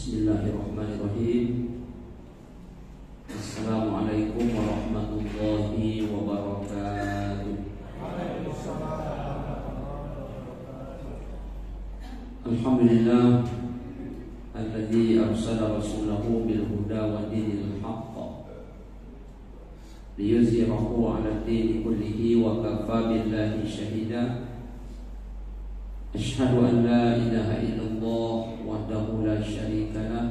Bismillahirrahmanirrahim. Assalamualaikum warahmatullahi wabarakatuh. Alhamdulillah alladzi arsala rasulahu bil huda wa dinil haqq liyuzhirahu 'ala ad-din kullihi wa kafa billahi shahida. Asyhadu an la ilaha illallah wahdahu la syarika lah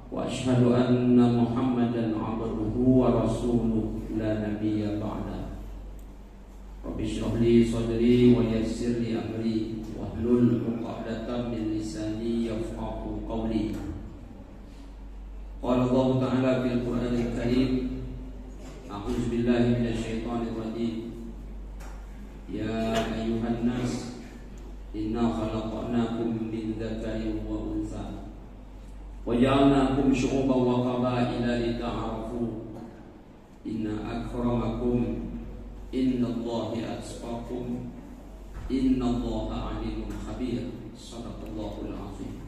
wa asyhadu anna Muhammadan 'abduhu wa rasuluhu la nabiyya ba'da. Rabbi shrah li sadri wa yassir li amri wahlul 'uqdatam min lisani yafqahu qawli. Qala Allah Ta'ala fil Qur'anil Karim, a'udzu billahi minasy syaithanir rajim. Ya ayyuhan nas, inna khalaqnakum min dzakarin wa untha wa ja'alnakum syu'uban wa qabaila lita'arafu. Inna akramakum innallaha atqakum innallaha 'alimun khabir. Shadaqallahul 'azim.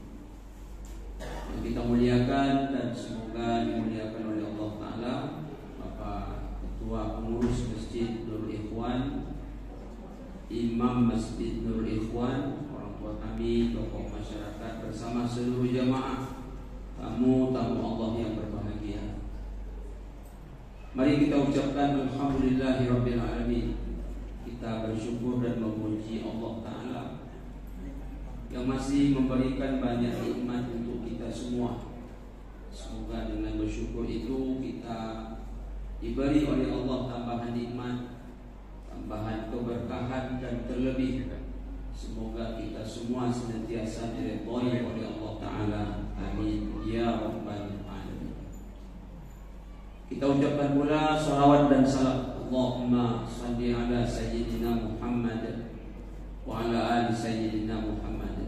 Yang kita muliakan dan semoga dimuliakan oleh Allah Ta'ala Bapak Ketua Pengurus Masjid Nurul Ikhwan, Imam Masjid Nurul Ikhwan, orang tua kami, tokoh masyarakat bersama seluruh jamaah, tamu-tamu Allah yang berbahagia. Mari kita ucapkan alhamdulillahirabbil alamin. Kita bersyukur dan memuji Allah Ta'ala yang masih memberikan banyak nikmat untuk kita semua. Semoga dengan bersyukur itu kita diberi oleh Allah tambahan nikmat, tambahan keberkahan, dan terlebih semoga kita semua senantiasa diridhai oleh Allah Ta'ala. Amin ya rabbal alamin. Kita ucapkan pula salawat dan salam, Allahumma salli ala sayyidina Muhammad wa ala ali sayyidina Muhammad.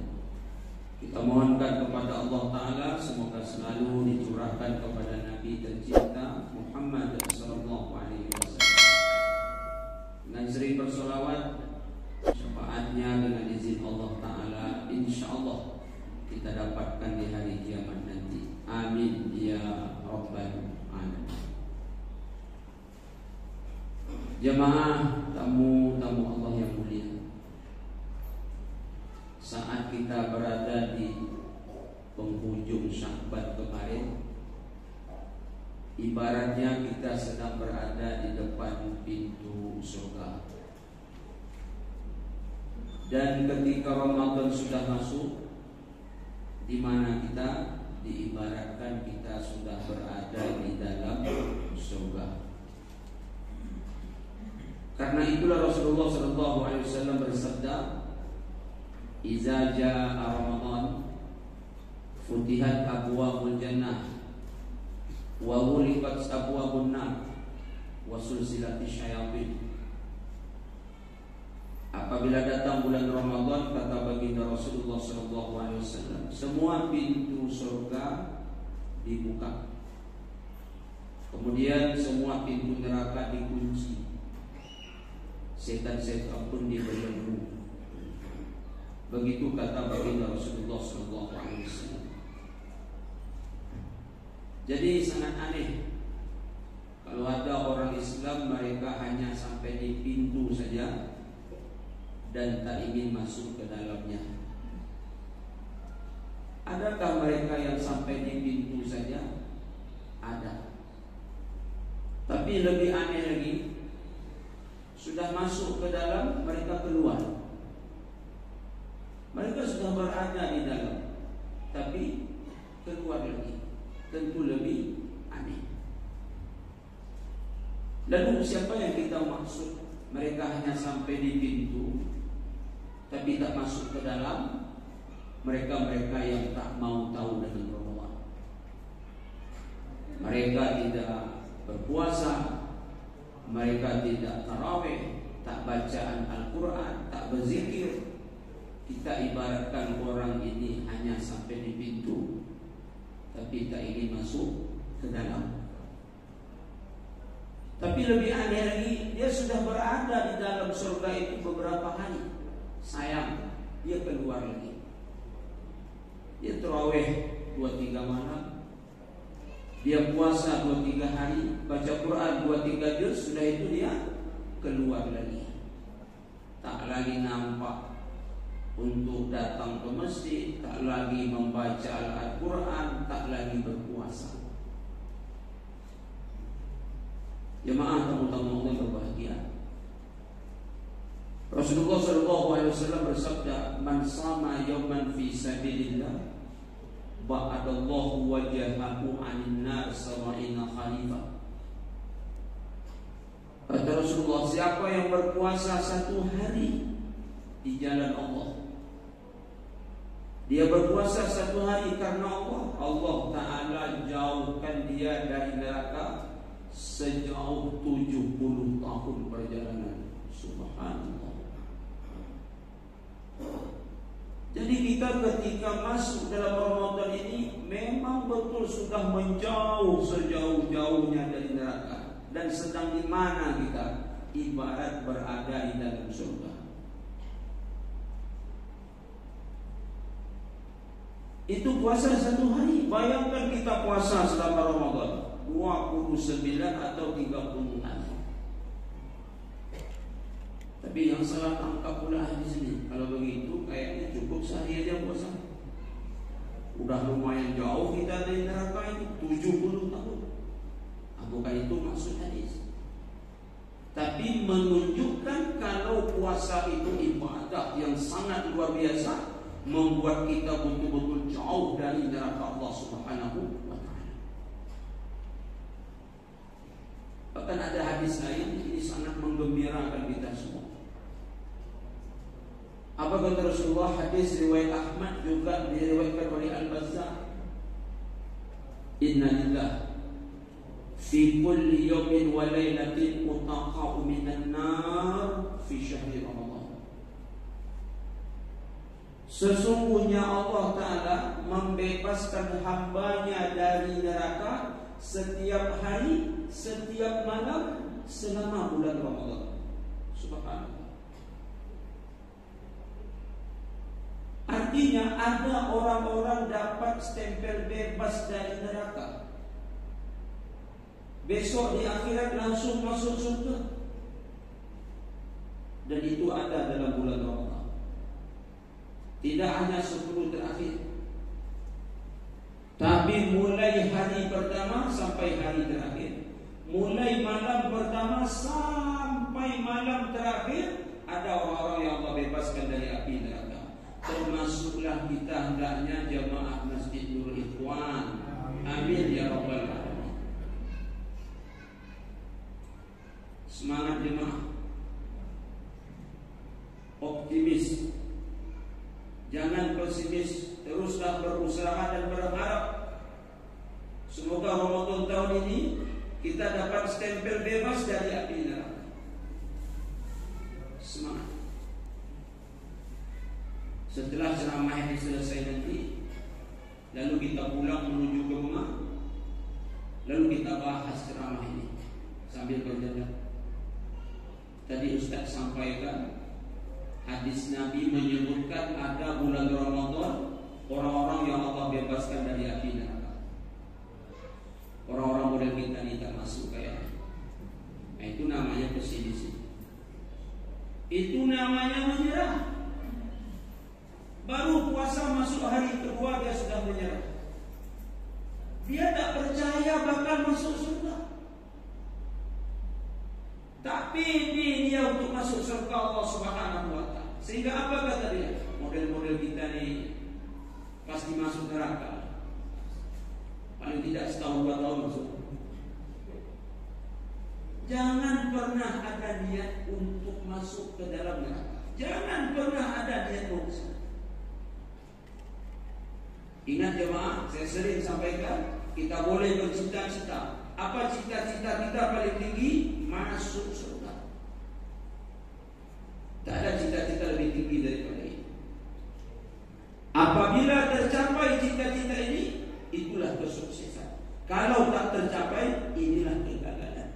Kita mohonkan kepada Allah Ta'ala semoga selalu dicurahkan kepada Nabi tercinta Muhammad sallallahu alaihi wasallam dengan sering bersolawat, syafaatnya dengan izin Allah Ta'ala insyaallah kita dapatkan di hari kiamat nanti. Amin ya rabbal alamin. Jemaah, tamu-tamu Allah yang mulia, saat kita berada di penghujung Sya'ban kemarin, ibaratnya kita sedang berada di depan pintu surga. Dan ketika Ramadan sudah masuk, di mana kita diibaratkan kita sudah berada di dalam surga. Karena itulah Rasulullah SAW bersabda, "Iza jaa Ramadan, futihat abwaabul jannah, wa ghuliqat abwaabun nar, wa sulsilatis syayatin." Apabila datang bulan Ramadan, kata baginda Rasulullah SAW, semua pintu surga dibuka, kemudian semua pintu neraka dikunci, setan-setan pun dibelenggu. Begitu kata baginda Rasulullah SAW. Jadi sangat aneh kalau ada orang Islam mereka hanya sampai di pintu saja dan tak ingin masuk ke dalamnya. Adakah mereka yang sampai di pintu saja? Ada. Tapi lebih aneh lagi, sudah masuk ke dalam, mereka keluar. Mereka sudah berada di dalam, tapi keluar lagi. Tentu lebih aneh. Lalu siapa yang kita maksud? Mereka hanya sampai di pintu tapi tak masuk ke dalam. Mereka-mereka yang tak mau tahu dengan Ramadan. Mereka tidak berpuasa, mereka tidak tarawih, tak bacaan Al-Quran, tak berzikir. Kita ibaratkan orang ini hanya sampai di pintu tapi tak ingin masuk ke dalam. Tapi lebih aneh lagi, dia sudah berada di dalam surga itu beberapa hari. Sayang, dia keluar lagi. Dia tarawih 2-3 malam, dia puasa 2-3 hari, baca Quran 2-3 juz, sudah itu dia keluar lagi. Tak lagi nampak untuk datang ke masjid, tak lagi membaca Al-Quran, tak lagi berpuasa. Jemaah tamu-tamu Allah berbahagia. Rasulullah SAW bersabda, "Man sama yawman fi sabilillah, ba'adallahu wajahahu 'anil nar sab'ina khalifah." Kata Rasulullah, siapa yang berpuasa 1 hari di jalan Allah, dia berpuasa 1 hari karena Allah, Allah Ta'ala jauhkan dia dari neraka sejauh 70 tahun perjalanan. Subhanallah. Jadi kita ketika masuk dalam Ramadan ini memang betul sudah menjauh sejauh-jauhnya dari neraka. Dan sedang di mana kita? Ibarat berada di dalam surga. Itu puasa 1 hari. Bayangkan kita puasa selama Ramadan 29 atau 30 hari. Tapi yang salah tangkap pula hadis ini. Kalau begitu kayaknya cukup sehari aja puasa. Udah lumayan jauh kita dari neraka itu 70 tahun. Bukan itu maksud hadis. Tapi menunjukkan kalau puasa itu ibadah yang sangat luar biasa, membuat kita betul-betul jauh dari neraka Allah Subhanahu wa ta'ala. Bahkan ada hadis lain ini sangat menggembirakan kita semua. Apa kata Rasulullah? Hadis riwayat Ahmad juga diriwayatkan oleh Al-Bazzar. Inna lillahi fi kulli yawmin wa laylatin utaqa'u minan nar fi syahri Ramadan. Sesungguhnya Allah Ta'ala membebaskan hambanya dari neraka setiap hari, setiap malam selama bulan Ramadan. Subhanallah. Artinya ada orang-orang dapat stempel bebas dari neraka, besok di akhirat langsung masuk surga. Dan itu ada dalam bulan Ramadan. Tidak hanya 10 terakhir, tapi mulai hari pertama sampai hari terakhir, mulai malam pertama sampai malam terakhir, ada orang-orang yang Allah bebaskan dari api neraka. Termasuklah kita hendaknya jamaah Masjid Nurul Ikhwan. Amin ya rabbal alamin. Semangat jemaah, optimis, jangan pesimis. Teruslah berusaha dan berharap semoga Ramadan tahun ini kita dapat stempel bebas dari api neraka. Semangat. Setelah ceramah ini selesai nanti, lalu kita pulang menuju ke rumah, lalu kita bahas ceramah ini sambil berjalan. Tadi Ustaz sampaikan hadis Nabi menyebutkan ada bulan Ramadan orang-orang yang Allah bebaskan dari api neraka. Orang-orang model kita ini tak masuk kayaknya. Nah, itu namanya pesimis. Itu namanya menyerah. Baru puasa masuk hari kedua dia sudah menyerah. Dia tak percaya bakal masuk surga. Tak pilih dia untuk masuk surga Allah Subhanahu wa ta'ala. Sehingga apa kata dia? Model-model kita ni pasti masuk neraka. Paling tidak setahun 2 tahun masuk. Jangan pernah ada niat untuk masuk ke dalam neraka. Jangan pernah ada niat untuk. Ingat jemaah, saya sering sampaikan, kita boleh bercita-cita. Apa cita-cita kita paling tinggi? Masuk surga. Tak ada cita-cita lebih tinggi daripada ini. Apabila tercapai cita-cita ini, itulah kesuksesan. Kalau tak tercapai, inilah kegagalan.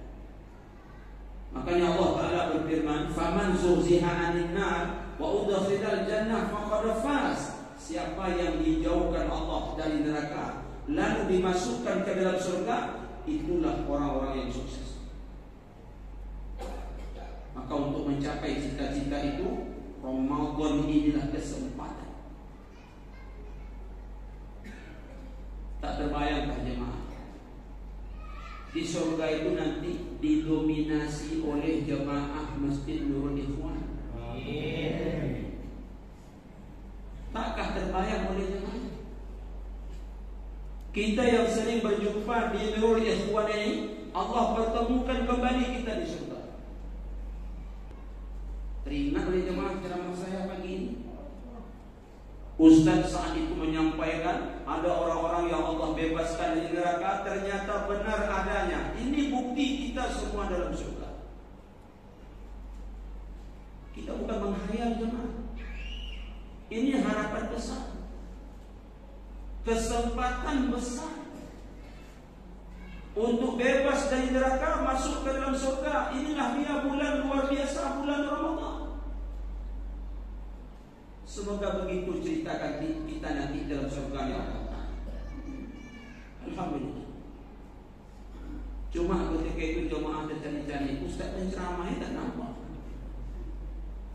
Makanya Allah Ta'ala berfirman, "Faman zuhziha 'anil nar wa udkhilal jannah faqad faz." Siapa yang dijauhkan Allah dari neraka neraka lalu dimasukkan ke dalam surga, itulah orang-orang yang sukses. Maka untuk mencapai cita-cita itu, Ramadan inilah kesempatan. Tak terbayangkan jemaah, di surga itu nanti didominasi oleh jemaah Masjid Nurul Ikhwan. Takkah terbayang oleh jemaah? Kita yang sering berjumpa di Nurul Ikhwan ini, Allah pertemukan kembali kita di surga. Teringat oleh jemaah ceramah saya pagi ini, Ustaz saat itu menyampaikan ada orang-orang yang Allah bebaskan dari neraka, ternyata benar adanya. Ini bukti kita semua dalam surga. Kita bukan menghayal jemaah. Ini harapan besar, kesempatan besar untuk bebas dari neraka, masuk ke dalam surga. Inilah dia bulan luar biasa, bulan Ramadan. Semoga begitu ceritakan kita nanti dalam surga ya Allah. Alhamdulillah. Cuma ketika itu jemaah tercari-cari, Ustaz yang ceramahnya tak nampak.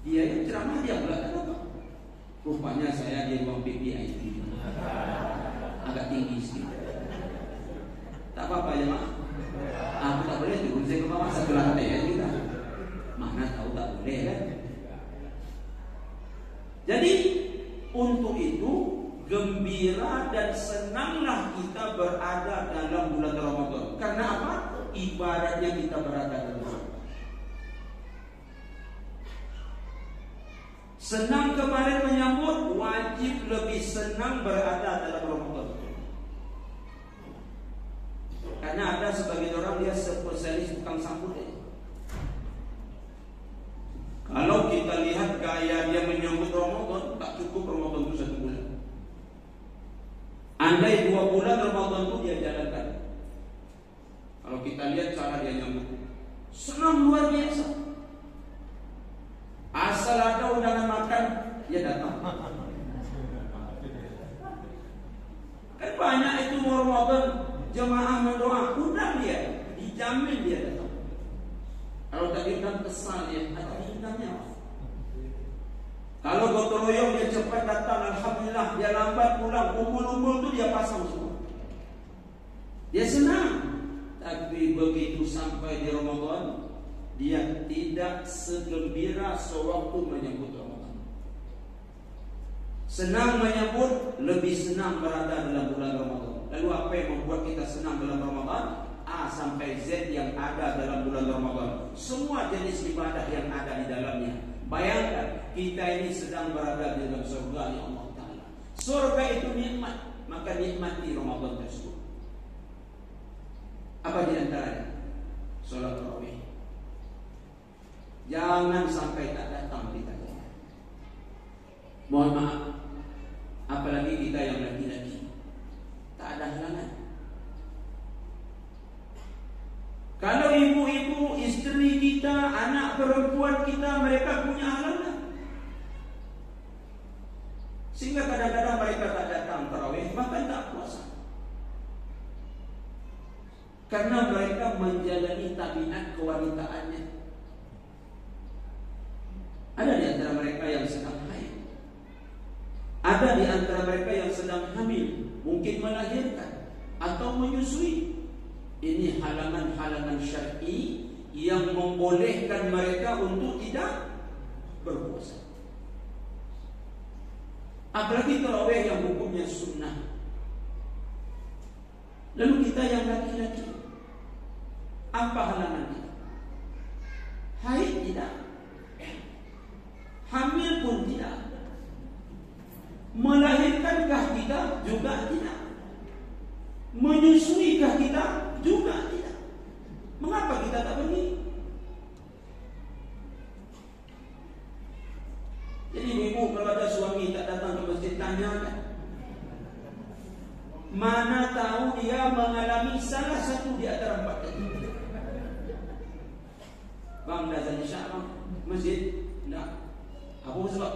Dia yang ceramah dia pula tak nampak. Rupanya saya di ruang PPIP, agak tinggi sedikit. Tak apa-apa jemaah. Aku tak boleh turun saya ke bawah satu lantai ya kita. Mana tahu tak boleh kan? Jadi untuk itu gembira dan senanglah kita berada dalam bulan Ramadan. Karena apa? Ibaratnya kita berada dalam Ramadan. Senang kemarin menyambut, wajib lebih senang berada dalam Ramadan. Karena ada sebagian orang dia spesialis tukang sambut ya. Kalau kita lihat gaya dia menyambut Ramadan, tak cukup Ramadan itu 1 bulan. Andai 2 bulan Ramadan itu dia jalankan. Kalau kita lihat cara dia nyambut, senang luar biasa. Asal ada undangan makan, dia datang. Kan banyak itu Ramadan jemaah mendoa, undang dia, dijamin dia datang. Kalau tak diundang kesal dia, ada diundangnya. Kalau gotong royong dia cepat datang, alhamdulillah. Dia lambat pulang, umbul-umbul tu dia pasang semua. Dia senang. Tapi begitu sampai di Ramadan, dia tidak segembira sewaktu menyambut Ramadan. Senang menyambut, lebih senang berada dalam bulan Ramadan. Lalu apa yang membuat kita senang dalam Ramadan? A sampai Z yang ada dalam bulan Ramadan, semua jenis ibadah yang ada di dalamnya. Bayangkan, kita ini sedang berada di dalam surga ya Allah Ta'ala. Surga itu nikmat, maka nikmati Ramadan tersebut. Apa di antaranya? Salat tarawih. Jangan sampai tak datang kita. Mohon maaf, apalagi kita yang laki-laki, tak ada halangan. Kalau ibu-ibu, istri kita, anak perempuan kita, mereka punya halangan. Sehingga kadang-kadang mereka tak datang tarawih, bahkan tak puasa. Karena mereka menjalani tabiat kewanitaannya. Ada di antara mereka yang sedang haid. Ada di antara mereka yang sedang hamil, mungkin melahirkan atau menyusui. Ini halangan-halangan syar'i yang membolehkan mereka untuk tidak berpuasa. Apalagi tarawih yang hukumnya sunnah. Lalu kita yang laki-laki, apa halangan kita? Haid tidak, hamil pun tidak, melahirkankah kita juga tidak, menyusuikah kita juga tidak. Mengapa kita tak pergi? Jadi ibu kalau ada suami tak datang ke masjid, tanyakan. Mana tahu dia mengalami salah satu di antara 4 tadi. Bang, dah azan isya bang, masjid? Tak. Apa sebab?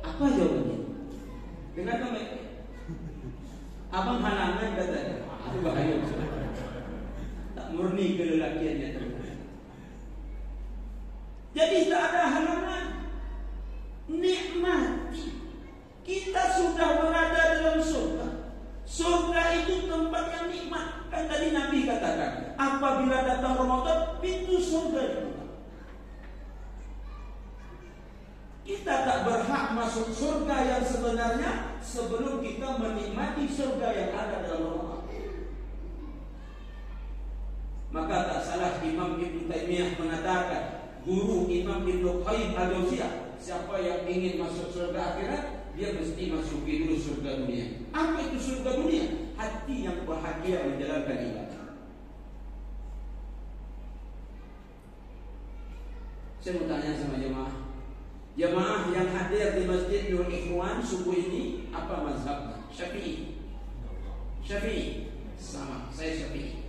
Apa jawabannya? Dengarkan baik. Abang halangan katanya. Itu bahaya. Tak murni kelelakiannya terus. Jadi tak ada halangan. Nikmati. Kita sudah berada dalam surga. Surga itu tempat yang nikmat. Kan tadi Nabi katakan, apabila datang Ramadan, pintu surga dibuka. Kita tak berhak masuk surga yang sebenarnya sebelum kita menikmati surga yang ada dalam Ramadan. Maka tak salah Imam Ibn Taymiyah mengatakan, guru Imam Ibn Qayyim al-Jauziyah, siapa yang ingin masuk surga akhirat, dia mesti masuki dulu surga dunia. Apa itu surga dunia? Hati yang bahagia menjalankan ibadah. Saya mau tanya sama jemaah. Jemaah yang hadir di Masjid Nurul Ikhwan subuh ini, apa mazhabnya? Syafi'i. Syafi'i. Sama, saya Syafi'i.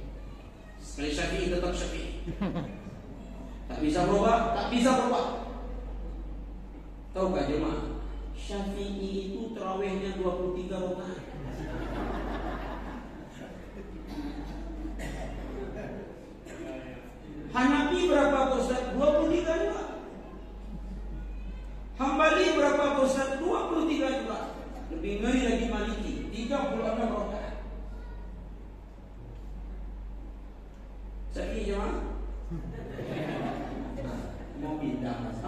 Sekali Syafi'i tetap Syafi'i. Tak bisa berubah, tak bisa berubah. Tahukah jemaah? Syafi'i itu tarawihnya 23 rakaat. Hanafi berapa Ustaz? 23 juga. Hambali berapa Ustaz? 23 juga. Lebih ngeri lagi Maliki, 36 rakaat. Syafi'i jemaah? Mau pindah Mas.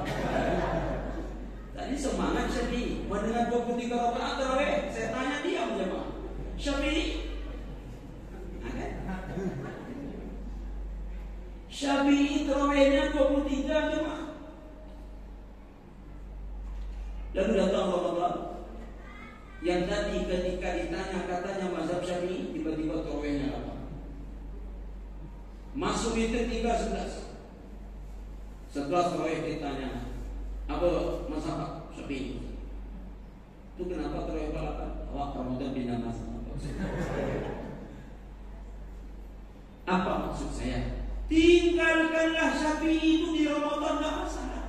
Tadi semangat Syafi'i mendengar 23 rakaat tarawih. Saya tanya diam jemaah. Syafi'i? Syafi'i tarawihnya 23 jemaah. Lalu datang Ramadan yang tadi ketika ditanya katanya mazhab Syafi'i, tiba-tiba tarawihnya apa? Masuk itu 3:11. Setelah tarawih ditanya, apa mazhab Syafi'i? Itu kenapa tarawih 8? Awak Ramadan pindah mazhab. Apa maksud saya? Tinggalkanlah Syafi'i itu di Ramadan, tidak masalah.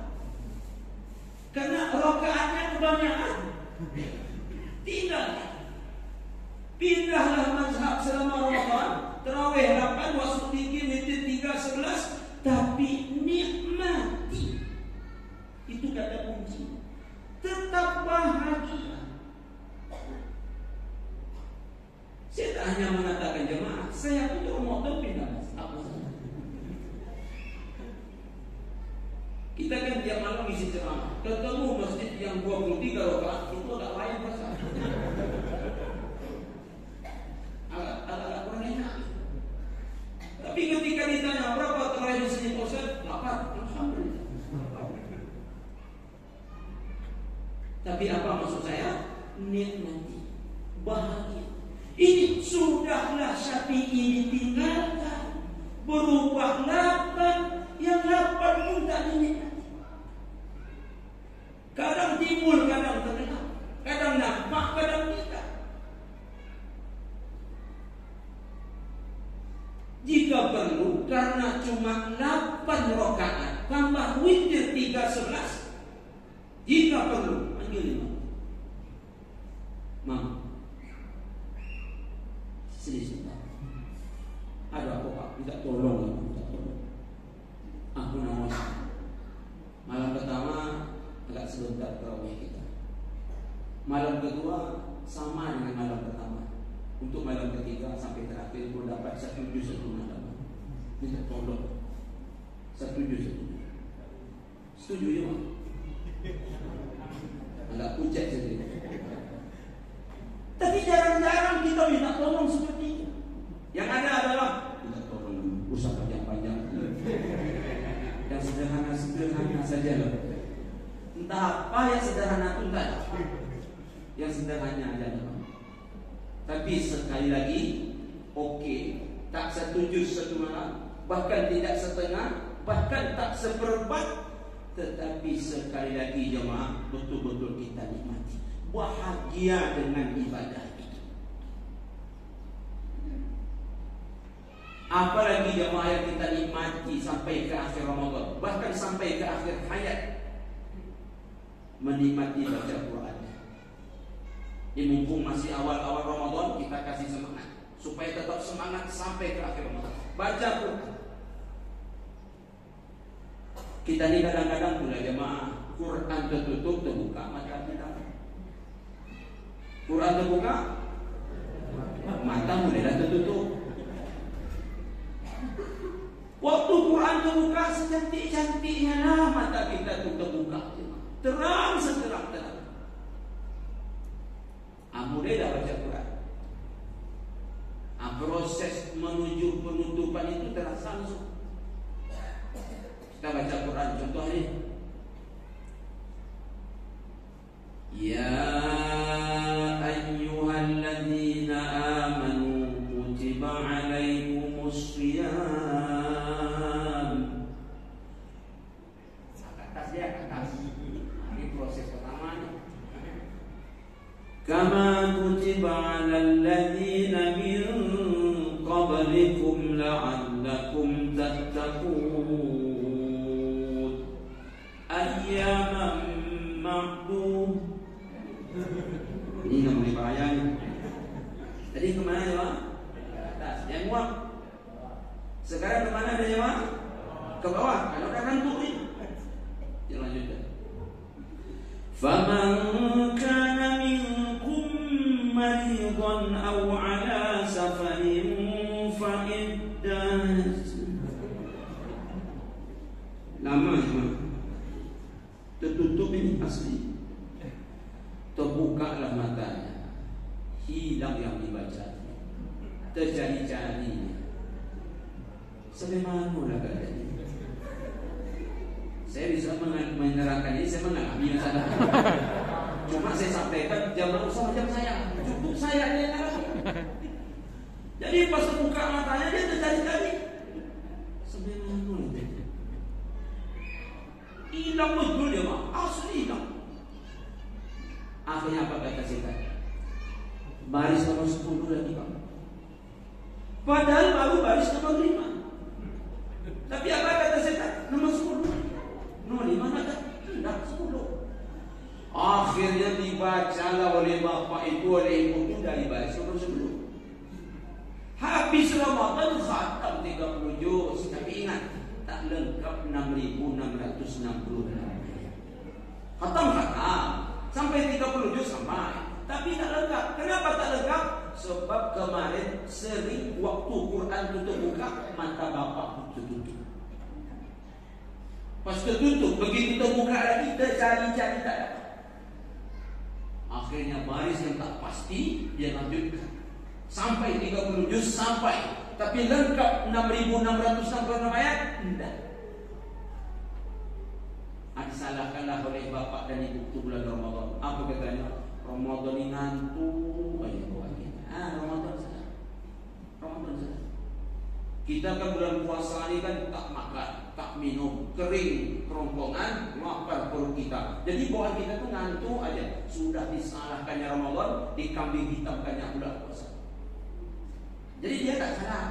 Karena rakaatnya kebanyakan. Tinggalkan. Pindahlah mazhab selama Ramadan. Tarawih 8, waktu tinggi witir 3:11. Tapi nikmati. Itu kata kunci. Tetap bahagia. Saya tak hanya mengatakan jemaah, saya punya Ramadan pindah mazhab. Kita kan tiap malam isi ceramah, ketemu masjid yang 23 rakaat, itu agak lain pasal. Agak kurang enak. Tapi ketika ditanya berapa tarawih di sini Ustaz? 8. Alhamdulillah. Tapi apa maksud saya? Nikmati, bahagia. Ini sudahlah Syafi'i ditinggalkan, berubah 8, yang 8 pun tak dinikmati. Kadang timbul, kadang terdengar, kadang nampak, kadang tidak. Jika perlu, karena cuma 8 rakaat tambah witir 3:11, jika perlu panggil imam. Mam, sini sebentar. Ada apa Pak? Minta tolong, minta tolong. Aku nama malam pertama agak sebentar tarawih kita. Malam kedua sama dengan malam pertama. Untuk malam ketiga sampai terakhir pun dapat 1 juz 1 malam. Minta tolong 1 juz 1. Setuju ya Mak? Agak pucat saja. Tapi jarang-jarang kita minta tolong seperti itu. Yang ada adalah minta tolong usah panjang-panjang. Yang sederhana-sederhana saja loh. Entah apa yang sederhana pun tak. Yang sederhana aja. Tapi sekali lagi, tak 1 juz 1 malam, bahkan tidak setengah, bahkan tak seperempat. Tetapi sekali lagi jemaah, betul-betul kita nikmati, bahagia dengan ibadah itu. Apalagi jemaah yang kita nikmati sampai ke akhir Ramadan, bahkan sampai ke akhir hayat, menikmati baca Quran. Mumpung masih awal-awal Ramadan, kita kasih semangat sampai ke akhir Ramadan. Baca Quran. Kita ni kadang-kadang pula jemaah, Quran tertutup, terbuka mata kita. Quran terbuka, mata mulailah tertutup. Waktu Quran terbuka, secantik-cantiknya lah mata kita tu terbuka, terang seterang-terang. Mulailah baca Quran. Proses menuju penutupan itu terasa langsung. Kita baca Quran contoh ni. Ya ayyuhalladzina amanu kutiba alaikumus shiyam. Atas dia atas. Ini proses pertamanya. Kama kutiba alal ladzina min qablikum la'allakum tattaqun. Ayyaman ma'dud. Ini nama ni bahaya ni. Tadi kemana ya Pak? Atas. Yang muak. Sekarang kemana dia Pak? Ke bawah. Kalau dah kantuk ni. Yang lanjutkan. Faman kana minkum maridan aw ala safarin fa iddah. Lama ni. Tertutup ini asli. Terbukalah matanya, hilang yang dibaca, tercari-cari. Sampai manalah keadaan ini? Saya bisa menerangkan ini, saya mengalami masalah. Cuma saya sampaikan jangan usah macam saya, cukup saya yang alami. Jadi pas terbuka matanya dia tercari-cari. Sampai mana itu? Hilang betul dia Pak, asli hilang. Akhirnya apa kata setan? Baris nomor 10 lagi Pak. Padahal baru baris nomor 5. Tapi apa kata setan? Nomor 10. Nomor 5 kata tidak 10. Akhirnya dibacalah oleh bapak itu, oleh ibu itu dari baris nomor 10. Habis Ramadan khatam 30 juz. Tapi ingat, tak lengkap 6.660. Khatam. Sampai 30 juz sampai. Tapi tak lengkap. Kenapa tak lengkap? Sebab kemarin sering waktu Quran itu terbuka, mata bapak itu tertutup. Pas tertutup, begitu terbuka lagi, tercari-cari tak dapat. Akhirnya baris yang tak pasti, dia lanjutkan. Sampai 30 juz sampai. Tapi lengkap 6.666 ayat? Tidak. Disalahkanlah oleh bapak dan ibu itu bulan Ramadan. Apa katanya? Ramadan ini ngantuk aja buatnya. Ramadan saja. Kita kan bulan puasa ini kan tak makan, tak minum, kering kerongkongan, lapar perut kita. Jadi bawaan kita tuh ngantuk aja. Sudah disalahkannya Ramadan, dikambing hitamkannya bulan puasa. Jadi dia tak salah.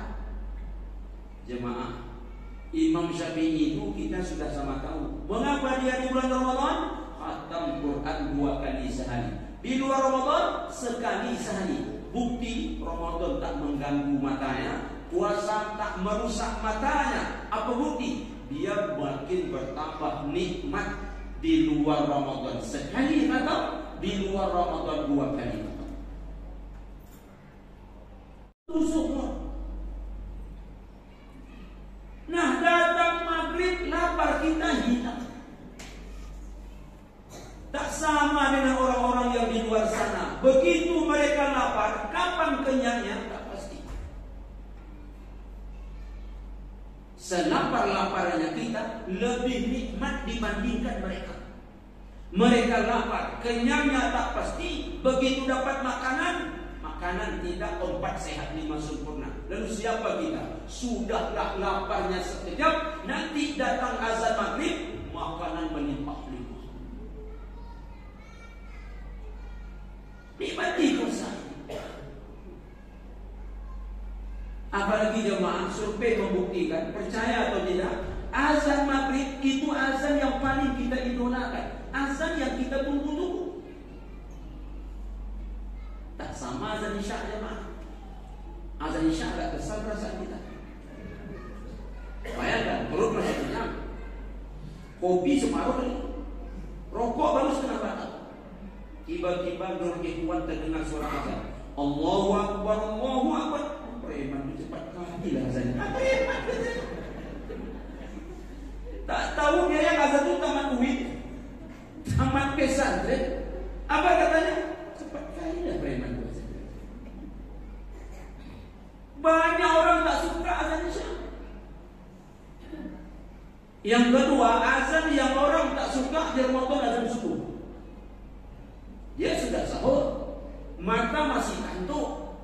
Jemaah, Imam Syafi'i itu kita sudah sama tahu. Mengapa dia di bulan Ramadan? Khatam Quran 2 kali sehari. Di luar Ramadan sekali sehari. Bukti Ramadan tak mengganggu matanya, puasa tak merusak matanya. Apa bukti? Dia makin bertambah nikmat di luar Ramadan sekali khatam, di luar Ramadan 2 kali khatam. Tusuk. Nah, datang maghrib, lapar kita hilang. Tak sama dengan orang-orang yang di luar sana. Begitu mereka lapar, kapan kenyangnya tak pasti. Selapar-laparnya kita lebih nikmat dibandingkan mereka. Mereka lapar, kenyangnya tak pasti. Begitu dapat makanan tidak 4 sehat 5 sempurna. Lalu siapa kita? Sudahlah laparnya sekejap, nanti datang azan maghrib, makanan melimpah-limpah. Nikmati puasa. Apalagi jemaah, survei membuktikan, percaya atau tidak, azan maghrib itu azan yang paling kita idolakan, azan yang kita tunggu-tunggu. Tak sama azan isya jemaah. Azan azan isya agak kesal perasaan kita. Bayangkan, perut masih kenyang, kopi separuh ini, rokok baru setengah batang. Tiba-tiba nur ikhwan terdengar suara azan. Allahu Akbar, Allahu Akbar. Preman itu cepat kali lah azan. Preman. Tak tahu dia yang azan itu taman UIN, taman pesantren. Apa katanya? Cepat kali lah preman itu. Banyak orang tak suka azan isya. Yang kedua, azan yang orang tak suka di Ramadan azan subuh. Dia sudah sahur, mata masih kantuk,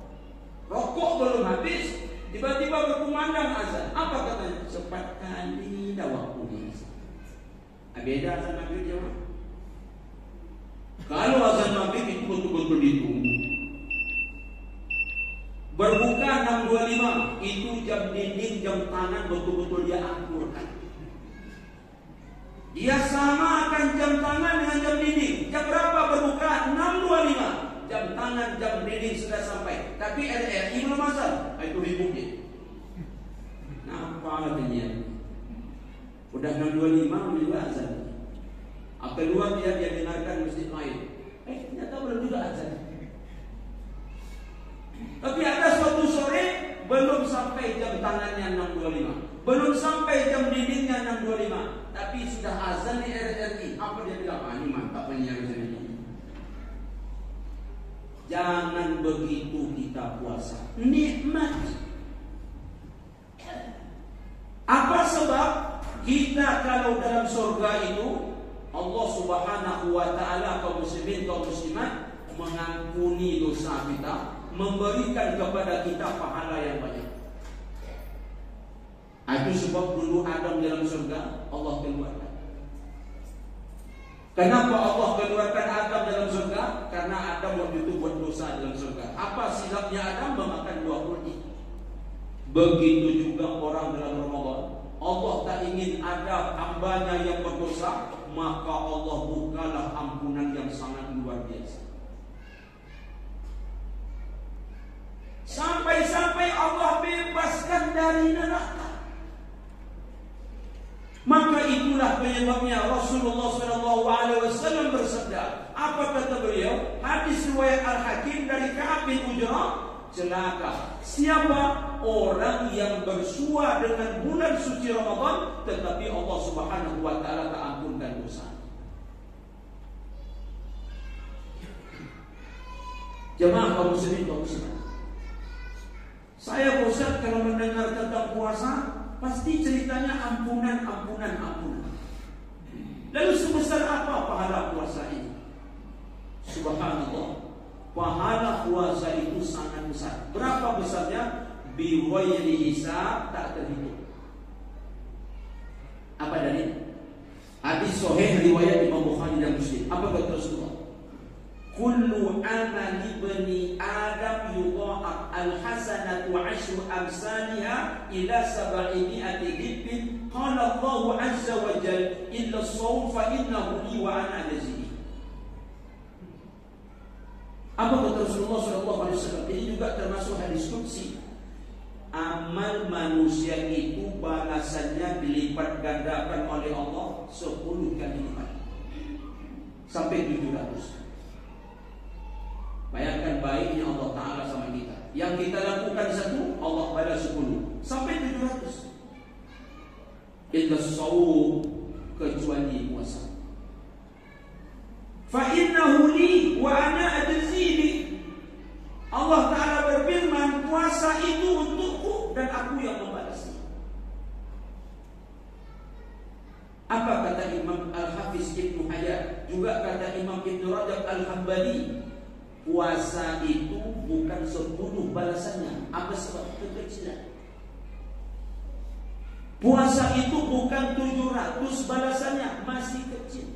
rokok belum habis, tiba-tiba berkumandang azan. Apa katanya? Cepat kali dah waktunya. Beda azan maghrib jemaah. Kalau azan maghrib itu betul-betul ditunggu. Berbuka 6.25, itu jam dinding, jam tangan betul-betul dia akurkan. Dia samakan jam tangan dengan jam dinding. Jam berapa berbuka? 6.25. Jam tangan, jam dinding sudah sampai. Tapi RRI belum masuk. Itu ribut dia. Apa artinya? Udah 6.25 juga azan. Keluar dia dengarkan masjid lain. Ternyata belum juga azan. Tapi ada suatu sore belum sampai jam tangannya 6.25. Belum sampai jam dindingnya 6.25. Tapi sudah azan di RRI. Apa dia bilang? Ini mantap penyiar ini. Jangan begitu kita puasa. Nikmat. Apa sebab? Kita kalau dalam surga itu Allah Subhanahu wa taala kaum muslimin kaum muslimat mengampuni dosa kita, memberikan kepada kita pahala yang banyak. Itu sebab dulu Adam dalam surga Allah keluarkan. Kenapa Allah keluarkan Adam dalam surga? Karena Adam waktu itu buat dosa dalam surga. Apa silapnya Adam? Memakan buah kurnia. Begitu juga orang dalam Ramadan. Allah tak ingin ada hambanya yang berdosa, maka Allah bukalah ampunan yang sangat luar biasa. Sampai-sampai Allah bebaskan dari neraka. Maka itulah penyebabnya Rasulullah SAW bersabda. Apa kata beliau? Hadis riwayat Al-Hakim dari Ka'ab bin Ujrah. Celaka siapa orang yang bersua dengan bulan suci Ramadan tetapi Allah Subhanahu wa taala tak ampunkan dosa. Jemaah kaum muslimin kaum muslimat. Saya bosan kalau mendengar tentang puasa, pasti ceritanya ampunan. Lalu sebesar apa pahala puasa ini? Subhanallah. Pahala puasa itu sangat besar. Berapa besarnya? Biwayri hisab, tak terhitung. Apa dalil? Hadis sahih riwayat Imam Bukhari dan Muslim. Apa kata Rasulullah? Kullu amali bani Adam yudha'af al-hasanatu 'ashru amsalha ila 700 dhibin. Qala Allah 'azza wa jalla illa as-sawm fa innahu li wa ana ajzi. Apa kata Rasulullah SAW? Ini juga termasuk hadis qudsi. Amal manusia itu balasannya dilipat gandakan oleh Allah 10 kali lipat sampai 700. Bayangkan baiknya Allah Ta'ala sama kita. Yang kita lakukan 1, Allah balas 10 sampai 700. Illa shaum, kecuali puasa. Fa innahu li wa ana ajzi bi. Allah Ta'ala berfirman, puasa itu untukku dan aku yang membalasnya. Apa kata Imam Al-Hafiz Ibnu Hajar, juga kata Imam Ibnu Rajab Al-Hambali, puasa itu bukan 10 balasannya. Apa sebab? Kekecilan. Puasa itu bukan 700 balasannya, masih kecil.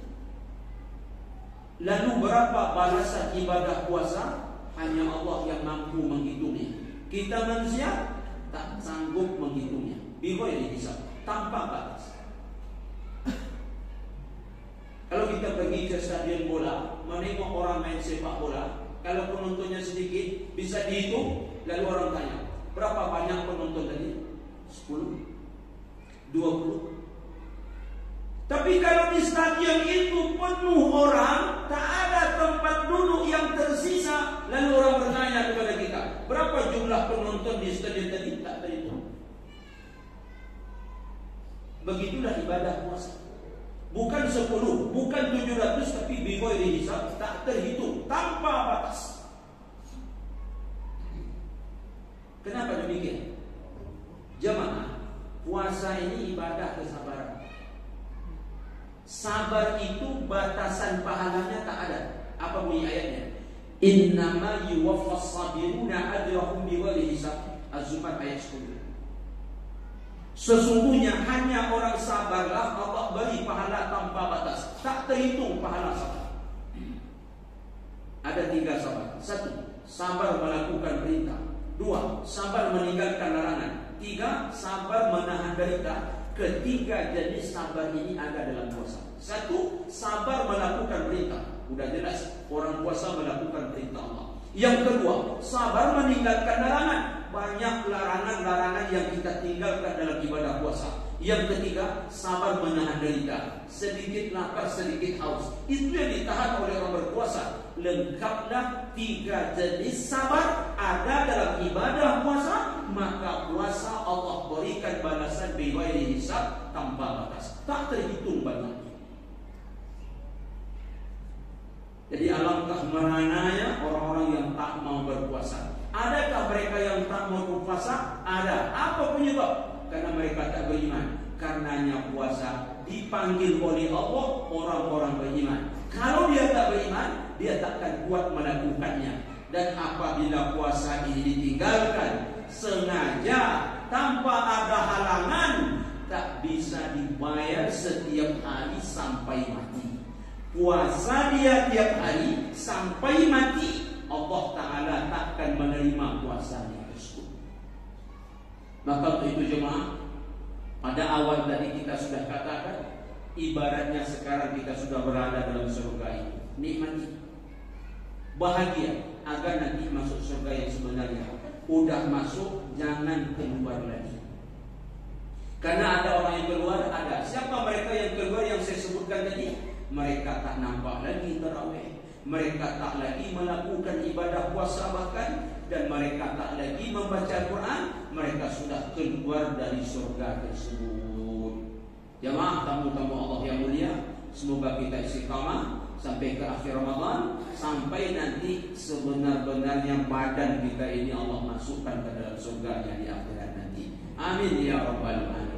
Lalu berapa balasan ibadah puasa? Hanya Allah yang mampu menghitungnya. Kita manusia tak sanggup menghitungnya. Bighairi hisab, tanpa batas. Kalau kita pergi ke stadion bola, menengok orang main sepak bola, kalau penontonnya sedikit bisa dihitung, lalu orang tanya, Berapa banyak penonton tadi? 10? 20? Tapi kalau di stadion itu penuh orang, tak ada tempat duduk yang tersisa, lalu orang bertanya kepada kita, berapa jumlah penonton di stadion tadi? Tak terhitung. Begitulah ibadah puasa. Bukan 10, bukan 700, tapi bighairi hisab, tak terhitung, tanpa batas. Kenapa demikian? Jemaah, puasa ini ibadah kesabaran. Sabar itu batasan pahalanya tak ada. Apa bunyi ayatnya? Innama yuwaffas sabiruna ajrahum bighairi hisab. Az-Zumar ayat 10. Sesungguhnya hanya orang sabarlah Allah beri pahala tanpa batas, tak terhitung pahala sabar. Ada 3 sabar. 1, sabar melakukan perintah. 2, sabar meninggalkan larangan. 3, sabar menahan derita. Ketiga jenis sabar ini ada dalam puasa. 1, sabar melakukan perintah. Sudah jelas orang puasa melakukan perintah Allah. Yang kedua, sabar meninggalkan larangan. Banyak larangan-larangan yang kita tinggalkan dalam ibadah puasa. Yang ketiga, sabar menahan derita. Sedikit lapar, sedikit haus. Itu yang ditahan oleh orang berpuasa. Lengkaplah 3 jenis sabar ada dalam ibadah puasa, maka puasa Allah berikan balasan bighairi hisab, tanpa batas, tak terhitung banyaknya. Jadi alangkah merananya orang-orang yang tak mau berpuasa. Adakah mereka yang tak mau berpuasa? Ada. Apa penyebab? Karena mereka tak beriman. Karenanya puasa dipanggil oleh Allah orang-orang beriman. Kalau dia tak beriman, dia takkan kuat melakukannya. Dan apabila puasa ini ditinggalkan sengaja tanpa ada halangan, tak bisa dibayar setiap hari sampai mati. Puasa dia tiap hari sampai mati, Allah Ta'ala takkan menerima puasanya tersebut. Maka untuk itu jemaah, pada awal tadi kita sudah katakan, ibaratnya sekarang kita sudah berada dalam surga ini. Nikmati, bahagia, agar nanti masuk surga yang sebenarnya. Udah masuk, jangan keluar lagi. Karena ada orang yang keluar, ada. Siapa mereka yang keluar yang saya sebutkan tadi? Mereka tak nampak lagi tarawih, mereka tak lagi melakukan ibadah puasa bahkan, dan mereka tak lagi membaca Al-Quran. Mereka sudah keluar dari surga tersebut. Jemaah tamu-tamu Allah yang mulia, semoga kita istiqamah sampai ke akhir Ramadan, sampai nanti sebenar-benarnya badan kita ini Allah masukkan ke dalam surga di akhirat nanti. Amin ya rabbal alamin.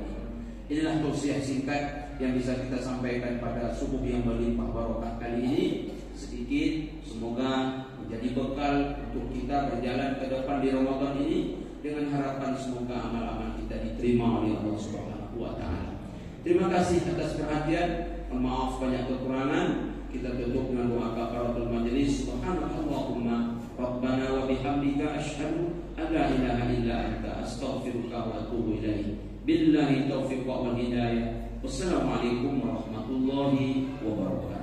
Inilah tausiah singkat yang bisa kita sampaikan pada subuh yang berlimpah barokah kali ini. Sedikit, semoga menjadi bekal untuk kita berjalan ke depan di Ramadan ini, dengan harapan semoga amal-amal kita diterima oleh Allah Subhanahu wa Ta'ala. Terima kasih atas perhatian. Maaf banyak kekurangan. Kita tutup dengan doa kafaratul majelis. Subhanallahumma rabbana wa bihamdika asyhadu an la ilaha illa anta astaghfiruka wa atubu ilaik. Billahi taufiq wal hidayah. Wassalamualaikum warahmatullahi wabarakatuh.